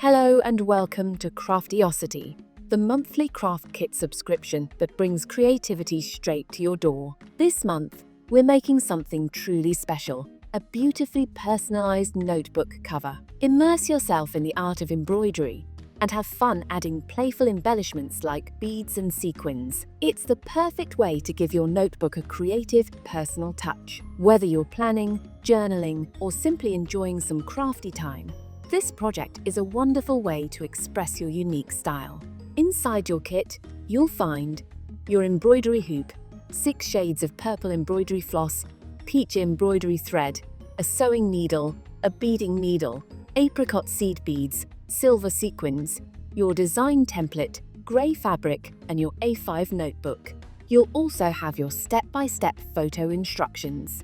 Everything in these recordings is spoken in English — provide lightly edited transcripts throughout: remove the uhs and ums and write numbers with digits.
Hello and welcome to Craftiosity, the monthly craft kit subscription that brings creativity straight to your door. This month, we're making something truly special, a beautifully personalized notebook cover. Immerse yourself in the art of embroidery and have fun adding playful embellishments like beads and sequins. It's the perfect way to give your notebook a creative, personal touch. Whether you're planning, journaling, or simply enjoying some crafty time, this project is a wonderful way to express your unique style. Inside your kit, you'll find your embroidery hoop, 6 shades of purple embroidery floss, peach embroidery thread, a sewing needle, a beading needle, apricot seed beads, silver sequins, your design template, grey fabric, and your A5 notebook. You'll also have your step-by-step photo instructions.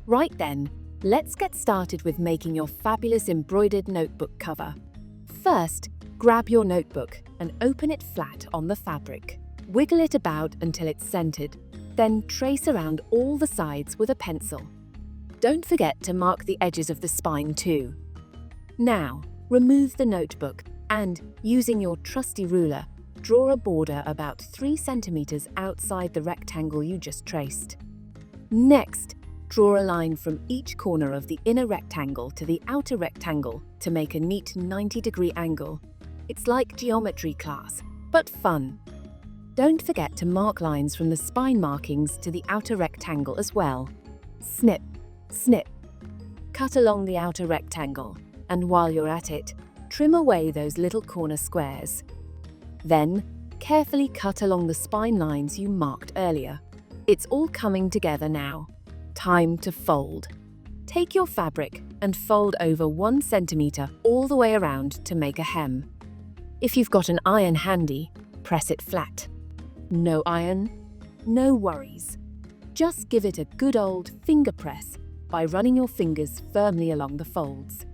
Right then, let's get started with making your fabulous embroidered notebook cover. First, grab your notebook and open it flat on the fabric. Wiggle it about until it's centered, then trace around all the sides with a pencil. Don't forget to mark the edges of the spine too. Now, remove the notebook and, using your trusty ruler, draw a border about 3 centimeters outside the rectangle you just traced. Next, draw a line from each corner of the inner rectangle to the outer rectangle to make a neat 90-degree angle. It's like geometry class, but fun. Don't forget to mark lines from the spine markings to the outer rectangle as well. Snip, snip. Cut along the outer rectangle, and while you're at it, trim away those little corner squares. Then, carefully cut along the spine lines you marked earlier. It's all coming together now. Time to fold. Take your fabric and fold over 1 centimeter all the way around to make a hem. If you've got an iron handy, press it flat. No iron? No worries. Just give it a good old finger press by running your fingers firmly along the folds.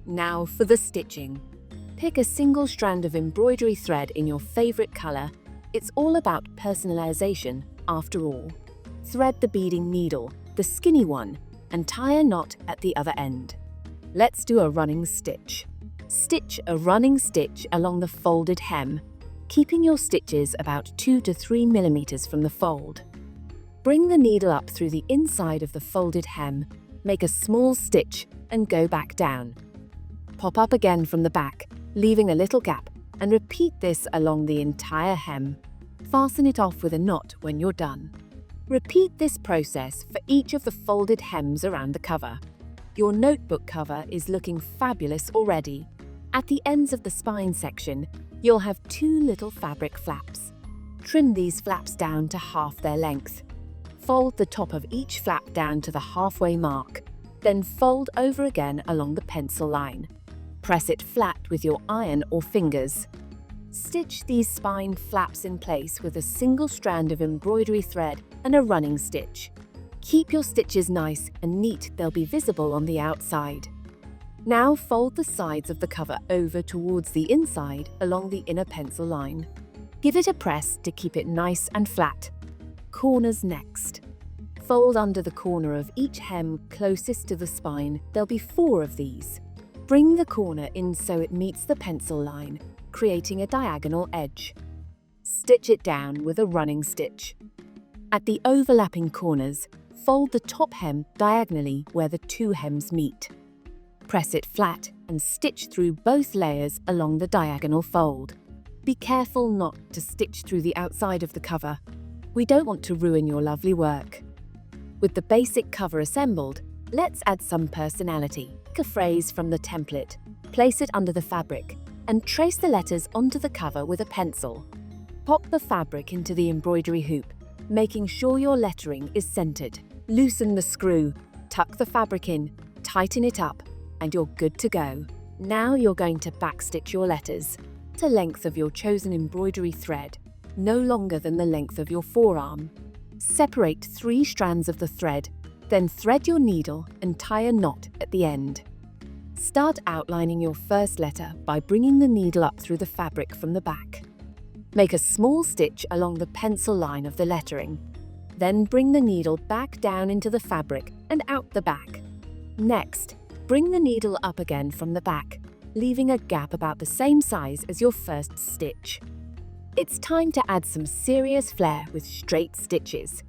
Now for the stitching. Pick a single strand of embroidery thread in your favorite color. It's all about personalization after all. Thread the beading needle, the skinny one, and tie a knot at the other end. Let's do a running stitch. Stitch a running stitch along the folded hem, keeping your stitches about 2 to 3 millimeters from the fold. Bring the needle up through the inside of the folded hem, make a small stitch, and go back down. Pop up again from the back, leaving a little gap, and repeat this along the entire hem. Fasten it off with a knot when you're done. Repeat this process for each of the folded hems around the cover. Your notebook cover is looking fabulous already. At the ends of the spine section, you'll have 2 little fabric flaps. Trim these flaps down to half their length. Fold the top of each flap down to the halfway mark, then fold over again along the pencil line. Press it flat with your iron or fingers. Stitch these spine flaps in place with a single strand of embroidery thread and a running stitch. Keep your stitches nice and neat, they'll be visible on the outside. Now fold the sides of the cover over towards the inside along the inner pencil line. Give it a press to keep it nice and flat. Corners next. Fold under the corner of each hem closest to the spine. There'll be 4 of these. Bring the corner in so it meets the pencil line, creating a diagonal edge. Stitch it down with a running stitch. At the overlapping corners, fold the top hem diagonally where the 2 hems meet. Press it flat and stitch through both layers along the diagonal fold. Be careful not to stitch through the outside of the cover. We don't want to ruin your lovely work. With the basic cover assembled, let's add some personality. Pick a phrase from the template, place it under the fabric, and trace the letters onto the cover with a pencil. Pop the fabric into the embroidery hoop, making sure your lettering is centered. Loosen the screw, tuck the fabric in, tighten it up, and you're good to go. Now you're going to backstitch your letters. The length of your chosen embroidery thread, no longer than the length of your forearm. Separate 3 strands of the thread, then thread your needle and tie a knot at the end. Start outlining your first letter by bringing the needle up through the fabric from the back. Make a small stitch along the pencil line of the lettering. Then bring the needle back down into the fabric and out the back. Next, bring the needle up again from the back. leaving a gap about the same size as your first stitch. It's time to add some serious flair with straight stitches.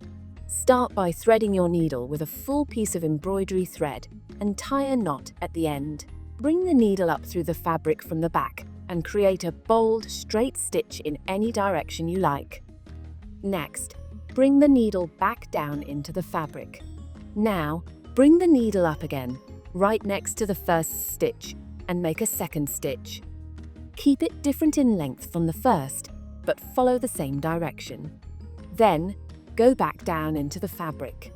Start by threading your needle with a full piece of embroidery thread and tie a knot at the end. Bring the needle up through the fabric from the back and create a bold, straight stitch in any direction you like. Next, bring the needle back down into the fabric. Now, bring the needle up again, right next to the first stitch, and make a second stitch. Keep it different in length from the first, but follow the same direction. Then, go back down into the fabric.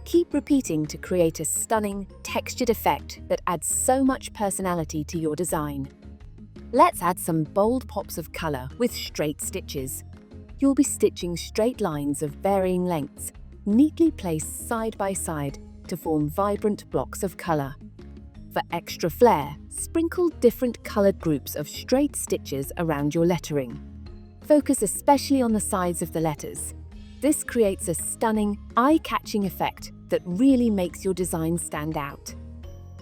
Keep repeating to create a stunning, textured effect that adds so much personality to your design. Let's add some bold pops of color with straight stitches. You'll be stitching straight lines of varying lengths, neatly placed side by side to form vibrant blocks of color. For extra flair, sprinkle different colored groups of straight stitches around your lettering. Focus especially on the sides of the letters. This creates a stunning, eye-catching effect that really makes your design stand out.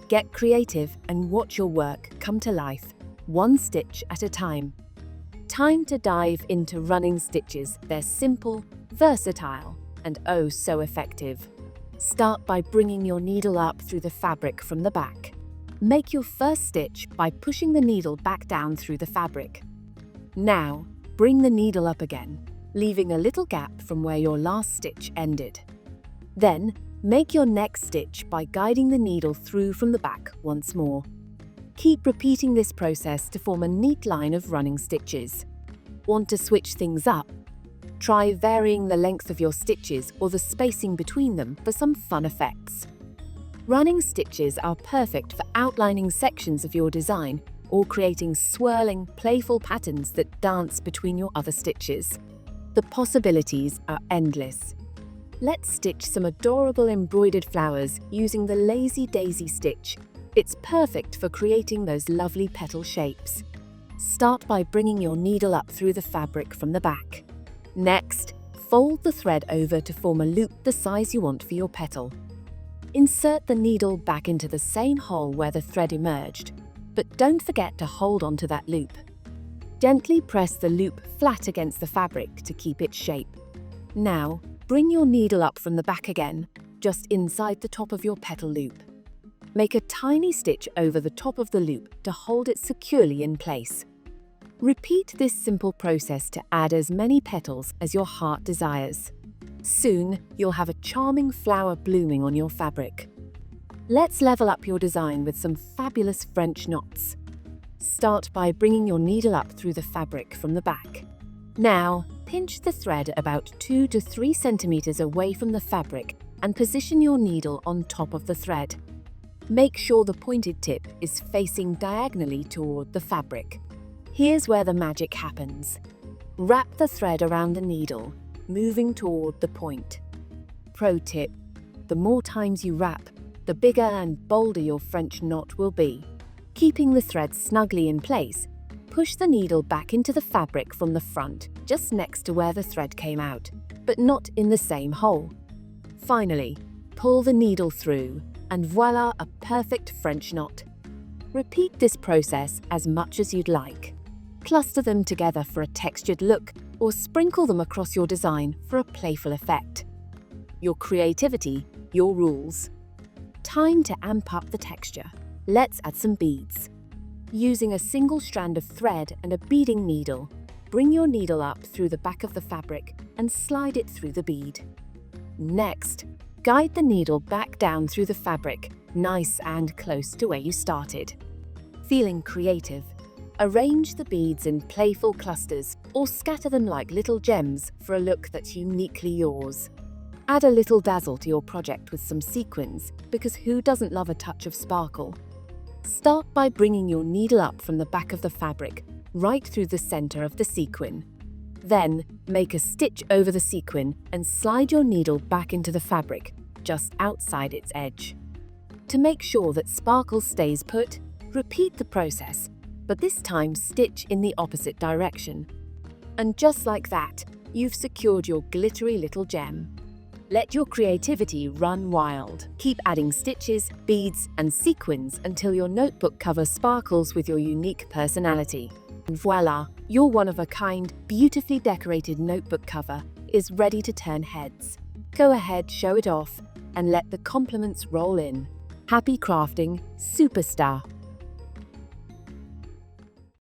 Get creative and watch your work come to life, one stitch at a time. Time to dive into running stitches. They're simple, versatile, and oh so effective. Start by bringing your needle up through the fabric from the back. Make your first stitch by pushing the needle back down through the fabric. Now, bring the needle up again, leaving a little gap from where your last stitch ended. Then, make your next stitch by guiding the needle through from the back once more. Keep repeating this process to form a neat line of running stitches. Want to switch things up? Try varying the length of your stitches or the spacing between them for some fun effects. Running stitches are perfect for outlining sections of your design or creating swirling, playful patterns that dance between your other stitches. The possibilities are endless. Let's stitch some adorable embroidered flowers using the Lazy Daisy stitch. It's perfect for creating those lovely petal shapes. Start by bringing your needle up through the fabric from the back. Next, fold the thread over to form a loop the size you want for your petal. Insert the needle back into the same hole where the thread emerged, but don't forget to hold onto that loop. Gently press the loop flat against the fabric to keep its shape. Now, bring your needle up from the back again, just inside the top of your petal loop. Make a tiny stitch over the top of the loop to hold it securely in place. Repeat this simple process to add as many petals as your heart desires. Soon, you'll have a charming flower blooming on your fabric. Let's level up your design with some fabulous French knots. Start by bringing your needle up through the fabric from the back. Now, pinch the thread about 2 to 3 centimeters away from the fabric and position your needle on top of the thread. Make sure the pointed tip is facing diagonally toward the fabric. Here's where the magic happens. Wrap the thread around the needle, moving toward the point. Pro tip: the more times you wrap, the bigger and bolder your French knot will be. Keeping the thread snugly in place, push the needle back into the fabric from the front, just next to where the thread came out, but not in the same hole. Finally, pull the needle through, and voila, a perfect French knot. Repeat this process as much as you'd like. Cluster them together for a textured look, or sprinkle them across your design for a playful effect. Your creativity, your rules. Time to amp up the texture. Let's add some beads. Using a single strand of thread and a beading needle, bring your needle up through the back of the fabric and slide it through the bead. Next, guide the needle back down through the fabric, nice and close to where you started. Feeling creative? Arrange the beads in playful clusters or scatter them like little gems for a look that's uniquely yours. Add a little dazzle to your project with some sequins, because who doesn't love a touch of sparkle? Start by bringing your needle up from the back of the fabric, right through the center of the sequin. Then, make a stitch over the sequin and slide your needle back into the fabric, just outside its edge. To make sure that sparkle stays put, repeat the process, but this time stitch in the opposite direction. And just like that, you've secured your glittery little gem. Let your creativity run wild. Keep adding stitches, beads, and sequins until your notebook cover sparkles with your unique personality. And voila, your one-of-a-kind, beautifully decorated notebook cover is ready to turn heads. Go ahead, show it off, and let the compliments roll in. Happy crafting, superstar!